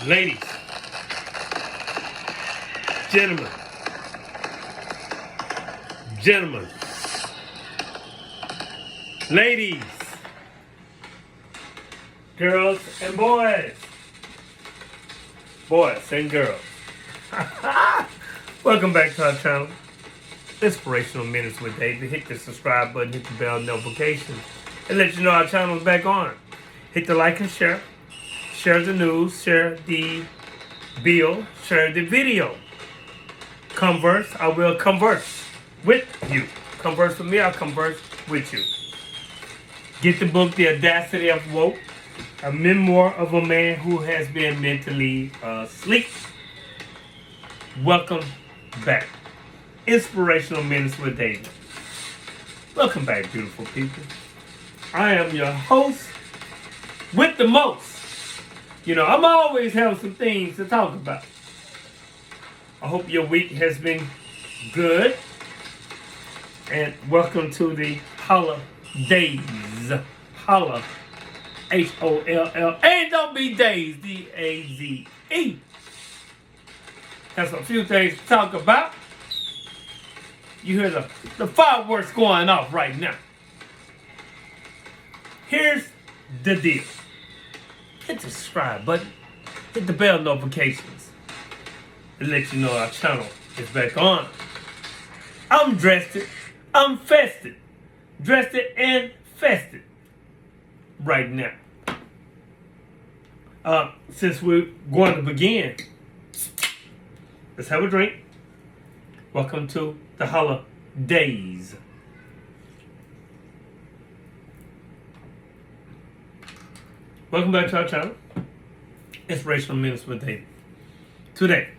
Ladies, gentlemen, gentlemen, ladies, girls and boys, boys and girls. Welcome back to our channel, Inspirational Minutes with David. Hit the subscribe button, hit the bell notification, and let you know our channel is back on. Hit the like and share. Share the news, share the bill, share the video. Converse, I will converse with you. Converse with me, I'll converse with you. Get the book, The Audacity of Woke, a memoir of a man who has been mentally asleep. Welcome back. Inspirational Minutes with David. Welcome back, beautiful people. I am your host with the most. You know, I'm always having some things to talk about. I hope your week has been good. And welcome to the holidays. Holla. H-O-L-L. And don't be days. D-A-Z-E. Has a few things to talk about. You hear the fireworks going off right now. Here's the deal. Hit the subscribe button, hit the bell notifications, and let you know our channel is back on. I'm dressed, I'm fested, dressed and fested right now. Since we're going to begin, let's have a drink. Welcome to the holidays. Welcome back to our channel, Inspirational Minutes with David. Today,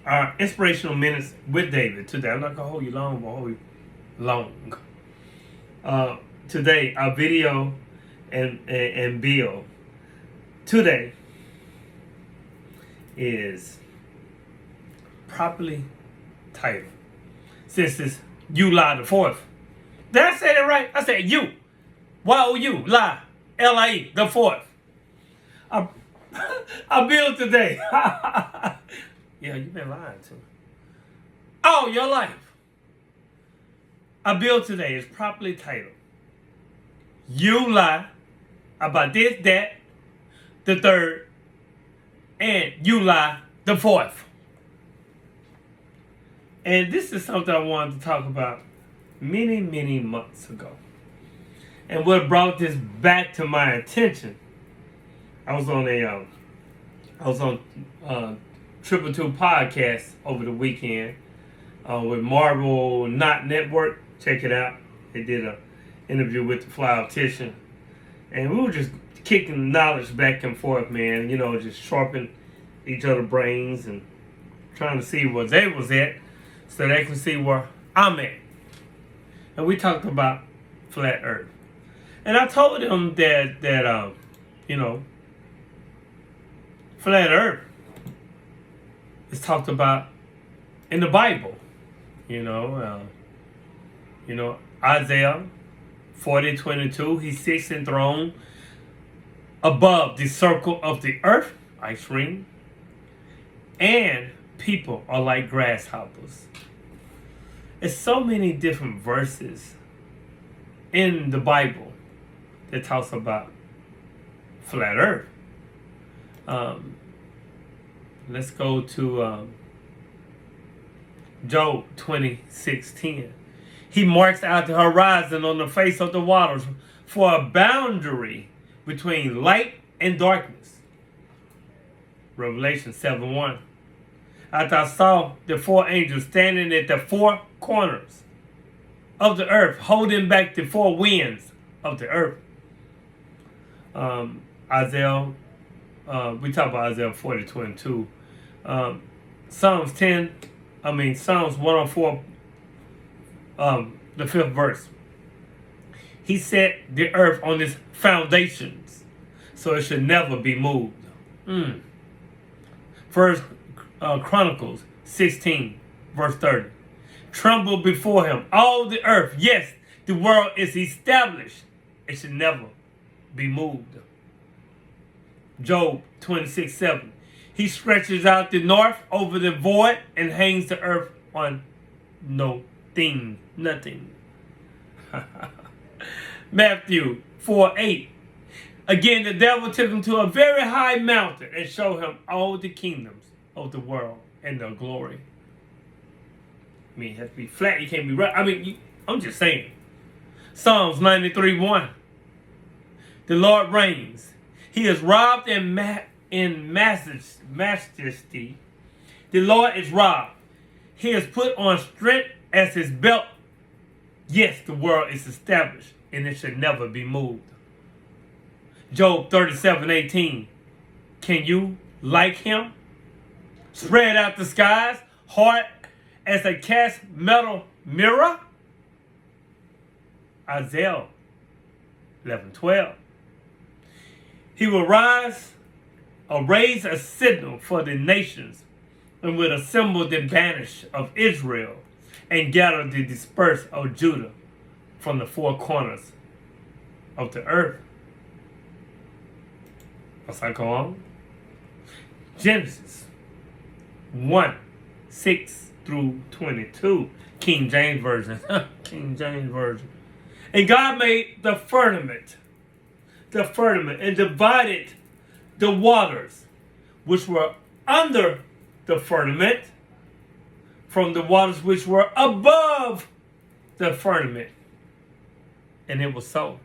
our Inspirational Minutes with David. Today, I'm not going to hold you long, I'm going to hold you long. Today, our video and bill today is properly titled. Since it's July the 4th. Did I say that right? I said you. Y-O-U, lie. L-I-E, the 4th. I build today. Yeah, you've been lying to me. All your life. I build today is properly titled. You lie about this, that, the 3rd, and you lie the 4th. And this is something I wanted to talk about many, many months ago. And what brought this back to my attention, I was on Triple Two podcast over the weekend with Marvel Not Network. Check it out. They did an interview with the fly optician, and we were just kicking knowledge back and forth, man. You know, just sharpening each other's brains and trying to see where they was at, so they can see where I'm at. And we talked about flat Earth. And I told him that you know, flat Earth is talked about in the Bible. You know, Isaiah 40:22. He sits enthroned above the circle of the earth, ice ring, and people are like grasshoppers. There's so many different verses in the Bible that talks about flat Earth. Let's go to Job 26:10. He marks out the horizon on the face of the waters for a boundary between light and darkness. Revelation 7:1. After I saw the 4 angels standing at the 4 corners of the earth, holding back the 4 winds of the earth. Isaiah, we talk about Isaiah 40:22. Psalms 104, the 5th verse. He set the earth on its foundations, so it should never be moved. First Chronicles 16, verse 30. Tremble before him, all the earth. Yes, the world is established. It should never be moved. Job 26:7. He stretches out the north over the void and hangs the earth on nothing. Matthew 4:8. Again, the devil took him to a very high mountain and showed him all the kingdoms of the world and their glory. I mean, it has to be flat. You can't be right. I mean, I'm just saying. Psalms 93:1. The Lord reigns. He is robed in majesty. The Lord is robed. He is put on strength as his belt. Yes, the world is established, and it should never be moved. Job 37:18. Can you, like him, spread out the skies, hard as a cast metal mirror? Isaiah 11:12. He will raise a signal for the nations, and will assemble the banished of Israel, and gather the dispersed of Judah from the four corners of the earth. As I go on, Genesis 1:6-22, King James Version. King James Version. And God made the firmament, and divided the waters which were under the firmament from the waters which were above the firmament. And it was so.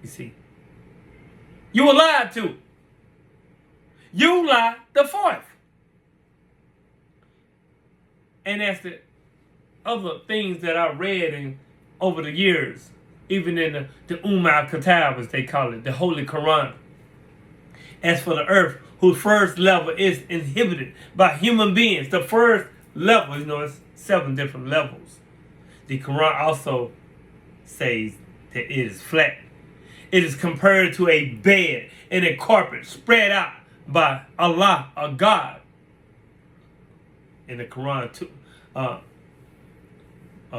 You see, you were lied to. You lied the fourth. And as the other things that I read over the years, even in the Al-Kitab, as they call it, the Holy Quran. As for the earth, whose first level is inhabited by human beings, the first level, it's 7 different levels. The Quran also says that it is flat. It is compared to a bed and a carpet spread out by Allah, a God. In the Quran,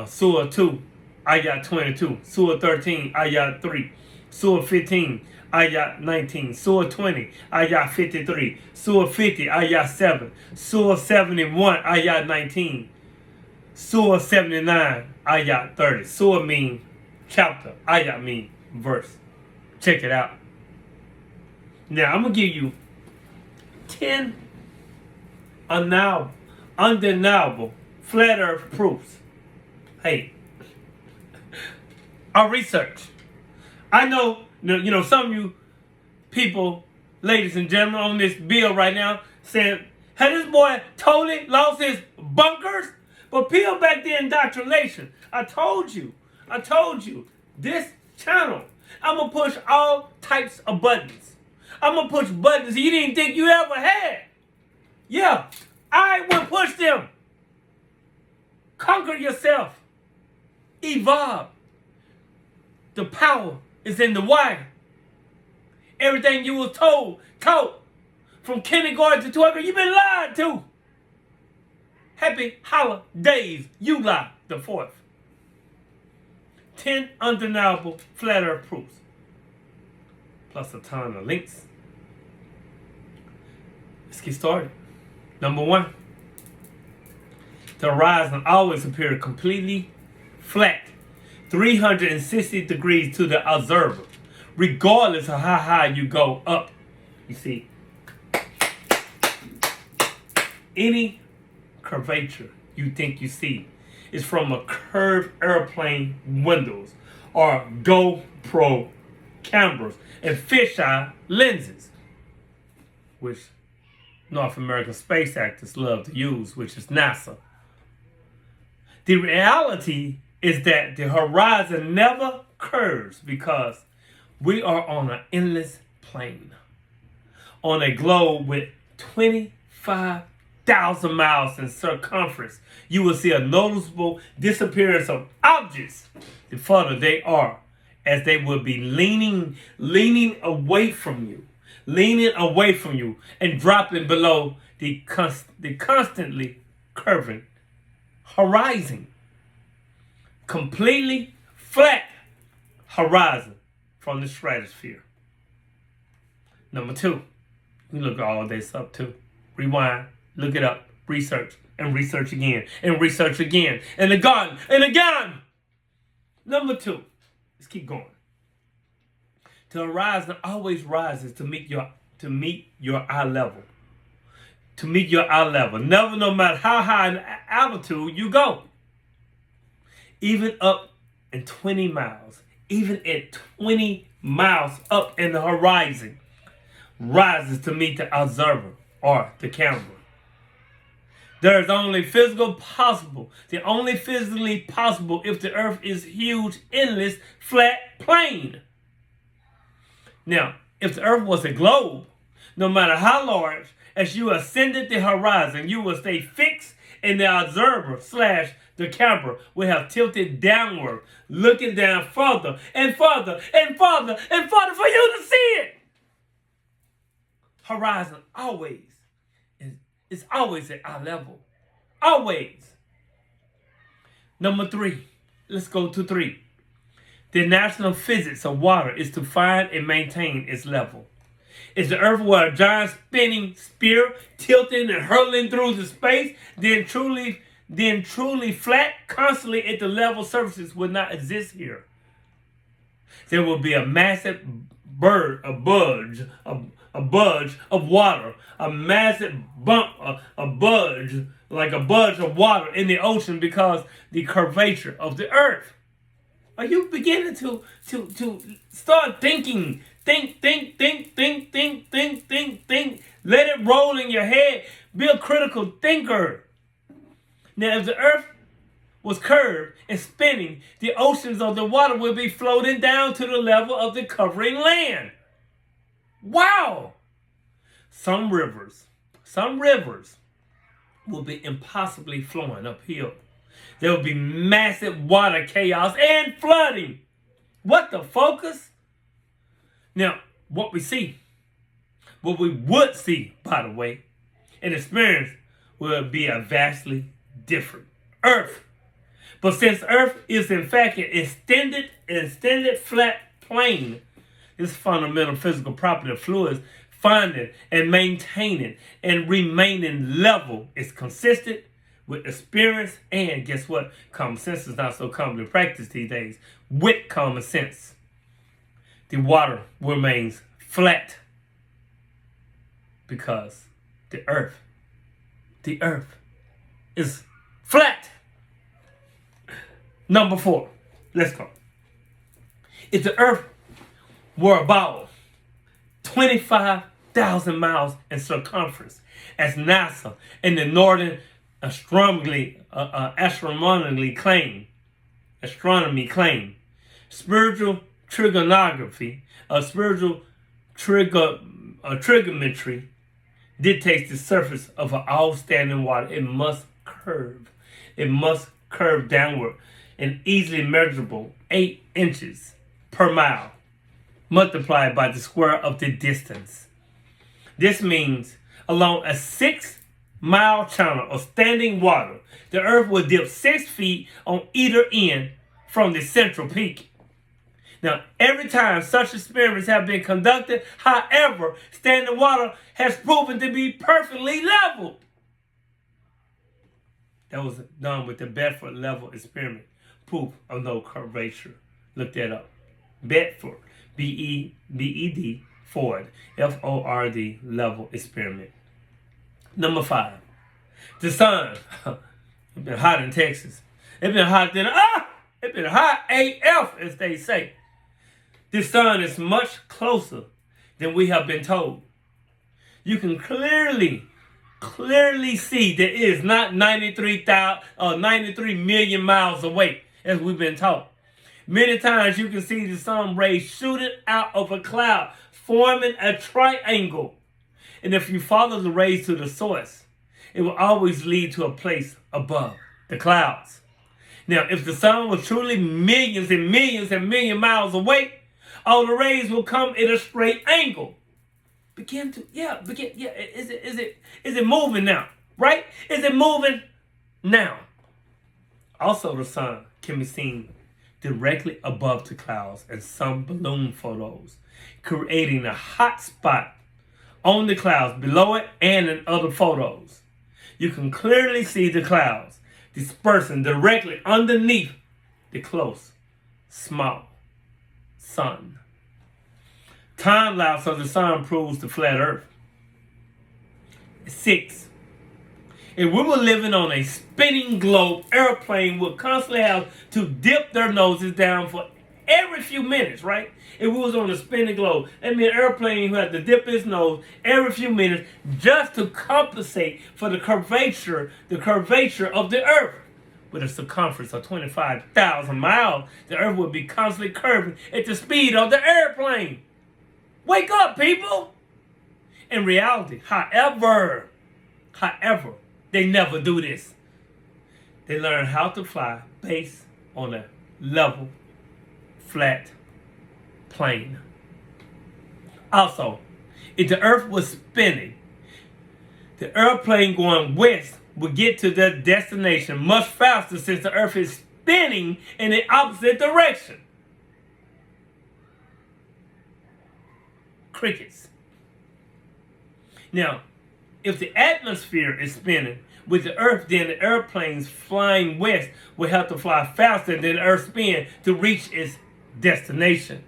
Surah 2, Ayat 22, Surah 13, Ayat 3, Surah 15, Ayat 19, Surah 20, Ayat 53, Surah 50, Ayat 7, Surah 71, Ayat 19, Surah 79, Ayat 30. Surah mean chapter, Ayat mean verse. Check it out. Now, I'm going to give you 10 undeniable flat earth proofs. Hey, our research. I know, some of you people, ladies and gentlemen, on this bill right now saying, had this boy totally lost his bunkers? But peel back the indoctrination. I told you, this channel, I'm going to push all types of buttons. I'm going to push buttons you didn't think you ever had. Yeah, I will push them. Conquer yourself. Evolve. The power is in the why. Everything you were taught from kindergarten to 12th grade, you've been lied to. Happy holidays, you lie the fourth. 10 undeniable flat earth proofs. Plus a ton of links. Let's get started. Number 1. The horizon always appears completely flat, 360 degrees to the observer, regardless of how high you go up. You see, any curvature you think you see is from a curved airplane windows or GoPro cameras and fisheye lenses, which North American space actors love to use, which is NASA. The reality is that the horizon never curves because we are on an endless plane. On a globe with 25,000 miles in circumference, you will see a noticeable disappearance of objects the further they are, as they will be leaning away from you, and dropping below the constantly curving horizon. Completely flat horizon from the stratosphere. Number two, you look all this up too. Rewind, look it up, research, and research again, and research again, and again, and again. Number two, let's keep going. The horizon always rises to meet your eye level. To meet your eye level. Never, no matter how high in altitude you go. Even up in 20 miles, even at 20 miles up in the horizon, rises to meet the observer or the camera. There is only the only physically possible if the earth is huge, endless, flat plane. Now, if the earth was a globe, no matter how large, as you ascended the horizon, you will stay fixed and the observer / the camera will have tilted downward, looking down further and further and further and further for you to see it. Horizon is always at eye level. Always. Number three. Let's go to 3. The natural physics of water is to find and maintain its level. Is the earth were a giant spinning sphere, tilting and hurtling through the space, then truly flat, constantly at the level surfaces would not exist here. There will be a massive budge of water, a massive bump, a budge, like a budge of water in the ocean because the curvature of the earth. Are you beginning to start thinking? Think. Let it roll in your head. Be a critical thinker. Now, if the earth was curved and spinning, the oceans of the water will be floating down to the level of the covering land. Wow! Some rivers will be impossibly flowing uphill. There will be massive water chaos and flooding. What the focus? Now, what we would see, by the way, and experience will be a vastly different earth. But since earth is in fact an extended flat plane, this fundamental physical property of fluids finding and maintaining and remaining level is consistent with experience and guess what? Common sense is not so commonly practiced these days. With common sense, the water remains flat because the earth is flat. Number 4, let's go. If the earth were about 25,000 miles in circumference, as NASA and the Northern Astronomy claim, spiritual trigonometry dictates the surface of an all-standing water. It must curve downward, and easily measurable 8 inches per mile, multiplied by the square of the distance. This means along a 6-mile channel of standing water, the earth will dip 6 feet on either end from the central peak. Now, every time such experiments have been conducted, however, standing water has proven to be perfectly leveled. That was done with the Bedford level experiment. Proof of no curvature. Look that up. Bedford, B-E-D, Ford, F-O-R-D, level experiment. Number 5. The sun. It's been hot in Texas. It's been hot it's been hot AF, as they say. The sun is much closer than we have been told. You can clearly see that it is not 93 million miles away, as we've been taught. Many times you can see the sun rays shooting out of a cloud, forming a triangle. And if you follow the rays to the source, it will always lead to a place above the clouds. Now, if the sun was truly millions and millions and million miles away, all the rays will come at a straight angle. Is it moving now? Right? Is it moving now? Also, the sun can be seen directly above the clouds in some balloon photos, creating a hot spot on the clouds below it and in other photos. You can clearly see the clouds dispersing directly underneath the close, small sun. Time lapse of the sun proves the flat earth. 6. If we were living on a spinning globe, airplane would constantly have to dip their noses down for every few minutes, right? If we was on a spinning globe, that means an airplane who had to dip its nose every few minutes just to compensate for the curvature of the earth. With a circumference of 25,000 miles, the earth would be constantly curving at the speed of the airplane. Wake up, people! In reality, however, they never do this. They learn how to fly based on a level, flat plane. Also, if the earth was spinning, the airplane going west would get to their destination much faster since the earth is spinning in the opposite direction. Crickets. Now, if the atmosphere is spinning with the earth, then the airplanes flying west will have to fly faster than the earth spin to reach its destination.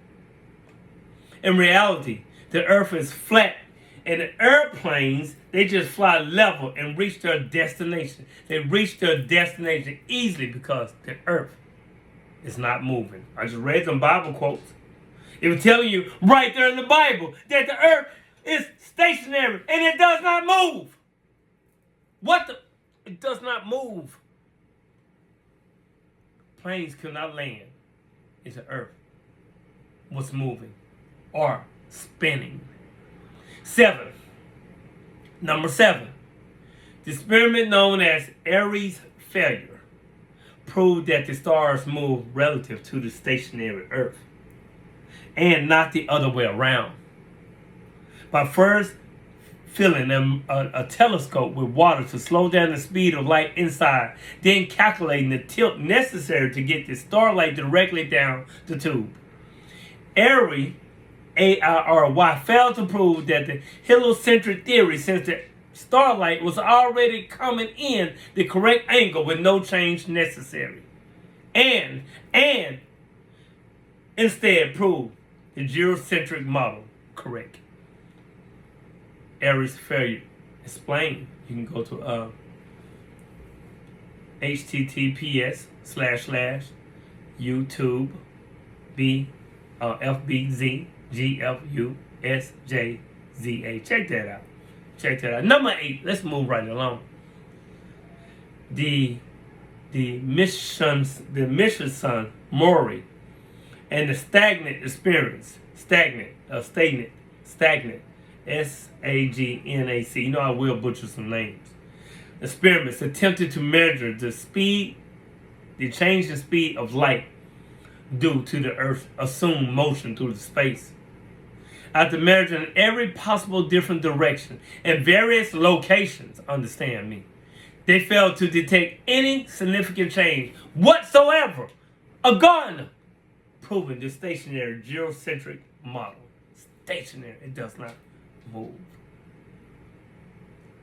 In reality, the earth is flat and the airplanes, they just fly level and reach their destination. They reach their destination easily because the earth is not moving. I just read some Bible quotes. It was telling you right there in the Bible that the earth is stationary and it does not move. What the? It does not move. Planes could not land if the earth was moving or spinning. 7. Number 7. The experiment known as Airy's failure proved that the stars move relative to the stationary earth and not the other way around. By first filling a telescope with water to slow down the speed of light inside, then calculating the tilt necessary to get the starlight directly down the tube. Airy, A-I-R-Y, failed to prove that the heliocentric theory, since the starlight was already coming in the correct angle with no change necessary. And instead proved the geocentric model correct. Airy's failure explained. You can go to https://YouTube FBZGFUSJZA. Check that out. Number 8. Let's move right along. The mission Maury and the stagnant experience. Stagnant. SAGNAC. You know I will butcher some names. Experiments attempted to measure the change in speed of light due to the Earth's assumed motion through the space. After measuring every possible different direction and various locations, understand me, they failed to detect any significant change whatsoever. Again, proving the stationary geocentric model. Stationary, it does not move.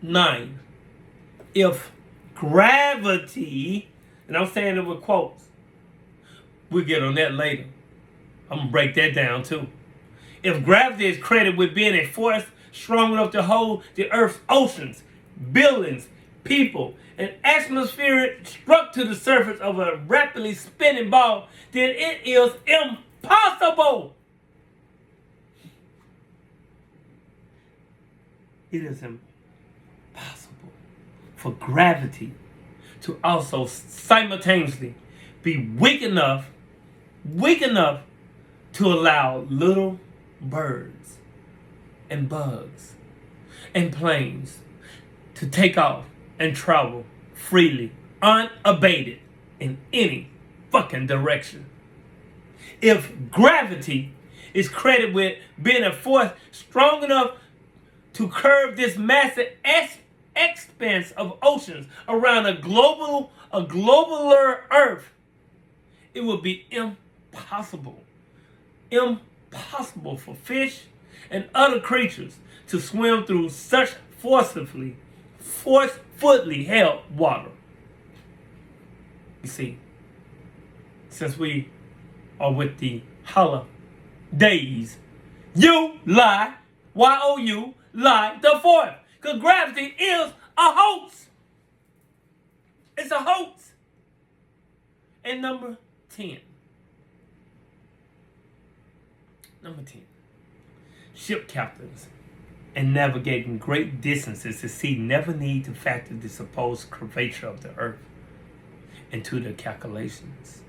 9. If gravity, and I'm saying it with quotes, we'll get on that later. I'm going to break that down too. If gravity is credited with being a force strong enough to hold the Earth's oceans, buildings, people, and atmosphere struck to the surface of a rapidly spinning ball, then it is impossible. It is impossible for gravity to also simultaneously be weak enough to allow little birds and bugs and planes to take off and travel freely, unabated in any fucking direction. If gravity is credited with being a force strong enough to curve this massive expanse of oceans around a globaler Earth, it would be impossible for fish and other creatures to swim through such forcefully held water. You see, since we are with the holidays, you lie, Y-O-U, lie the fourth. Because gravity is a hoax. It's a hoax. And number 10. Ship captains and navigating great distances to sea never need to factor the supposed curvature of the earth into their calculations.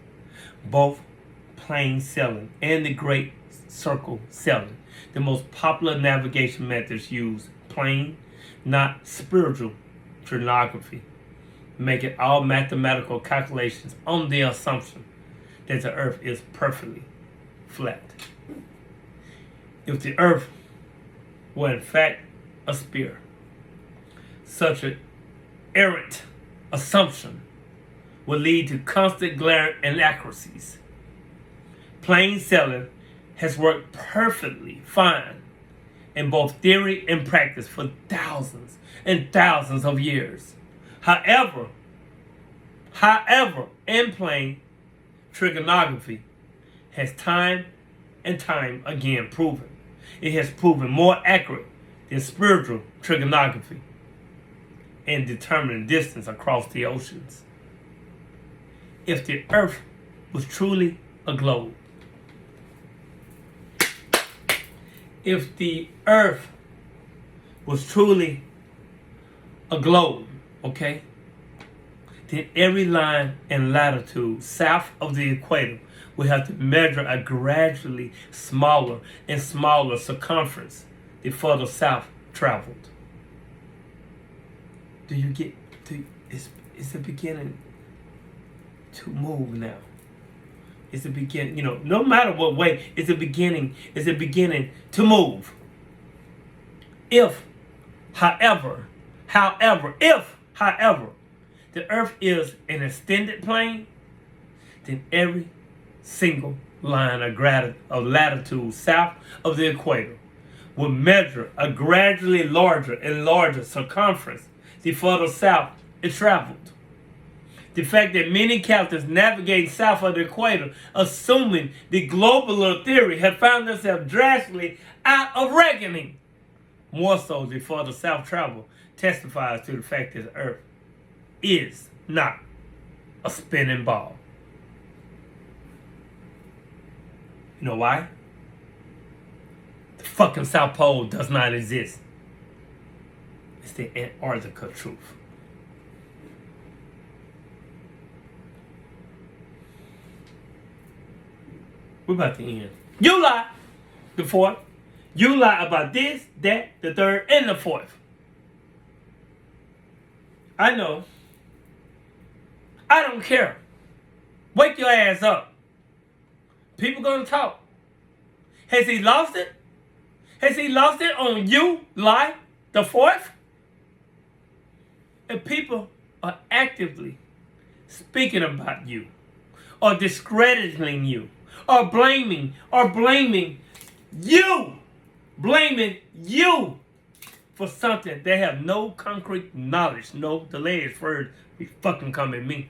Both plain sailing and the great circle sailing, the most popular navigation methods, use plain, not spiritual trigonometry, making all mathematical calculations on the assumption that the earth is perfectly flat. If the earth were in fact a sphere, such an errant assumption would lead to constant glaring inaccuracies. Plain sailing has worked perfectly fine in both theory and practice for thousands and thousands of years. However, in plain trigonometry has time and time again proven. It has proven more accurate than spiritual trigonometry in determining distance across the oceans. If the earth was truly a globe, okay, then every line and latitude south of the equator will have to measure a gradually smaller and smaller circumference the further south traveled. Do you get? It's the beginning to move now. It's the beginning. No matter what way, it's the beginning. It's the beginning to move. If, however, the earth is an extended plane, then every single line of latitude south of the equator will measure a gradually larger and larger circumference the further south it traveled. The fact that many captains navigating south of the equator, assuming the globular theory, have found themselves drastically out of reckoning, more so the further south travel, testifies to the fact that the earth is not a spinning ball. You know why? The fucking South Pole does not exist. It's the Antarctica truth. We're about to end. You lie, the fourth. You lie about this, that, the third, and the fourth. I know. I don't care. Wake your ass up. People gonna talk. Has he lost it? Has he lost it on you, lie, the fourth? If people are actively speaking about you, or discrediting you, or blaming you for something they have no concrete knowledge. No, the latest word be fucking come at me.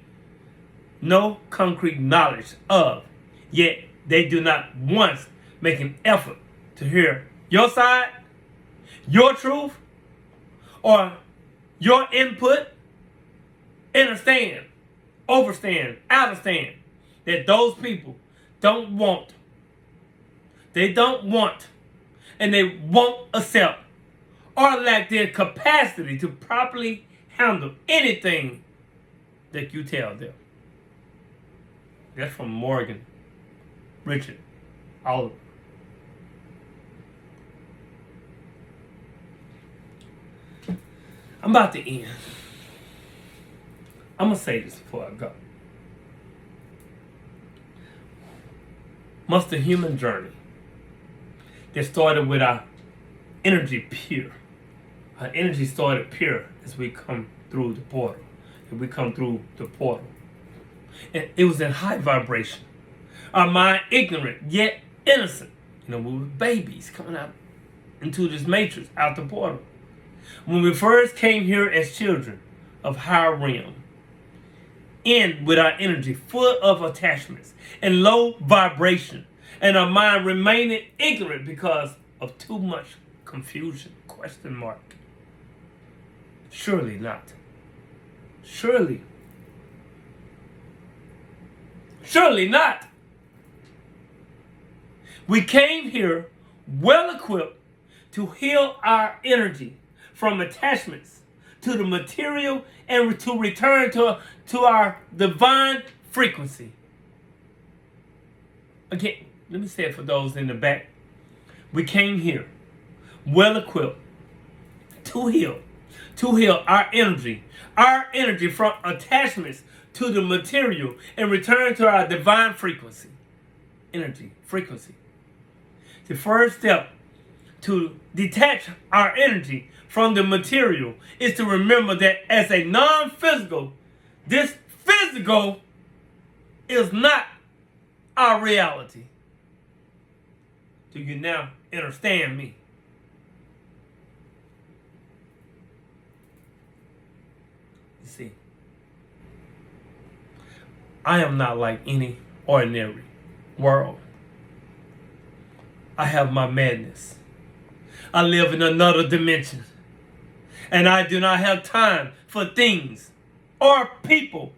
No concrete knowledge of, yet they do not once make an effort to hear your side, your truth, or your input, understand, overstand, understand that those people don't want, and they won't accept or lack their capacity to properly handle anything that you tell them. That's from Morgan Richard Oliver. I'm about to end. I'm going to say this before I go. Must the human journey that started with our energy pure. Our energy started pure as we come through the portal. And it was in high vibration. Our mind ignorant, yet innocent. We were babies coming out into this matrix, out the portal. When we first came here as children of higher realm, in with our energy full of attachments and low vibration, and our mind remaining ignorant because of too much confusion, question mark. Surely not. Surely not. We came here well equipped to heal our energy from attachments to the material and to return to our divine frequency. Again, let me say it for those in the back. We came here well equipped to heal our energy from attachments to the material and return to our divine frequency. Energy, frequency. The first step to detach our energy from the material is to remember that as a non-physical, this physical is not our reality. Do you now understand me? You see, I am not like any ordinary world. I have my madness. I live in another dimension. And I do not have time for things or people,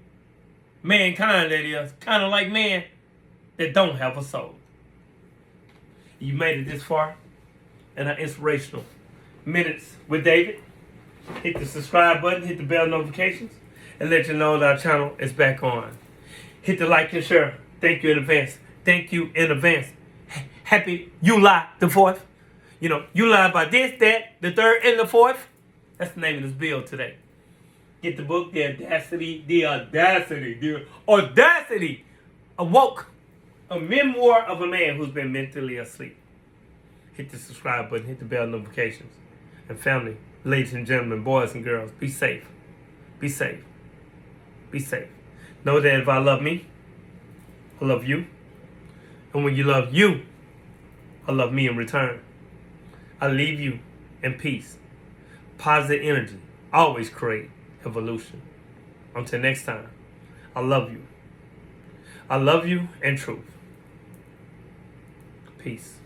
mankind that is, kind of like man, that don't have a soul. You made it this far in our Inspirational Minutes with David. Hit the subscribe button, hit the bell notifications, and let you know that our channel is back on. Hit the like and share. Thank you in advance. Thank you in advance. Happy July the 4th. You know, July by this, that, the 3rd, and the 4th. That's the name of this bill today. Get the book, The Audacity Awoke. A memoir of a man who's been mentally asleep. Hit the subscribe button, hit the bell notifications. And family, ladies and gentlemen, boys and girls, be safe. Be safe. Be safe. Know that if I love me, I love you. And when you love you, I love me in return. I leave you in peace. Positive energy. Always create evolution. Until next time, I love you. I love you in truth. Peace.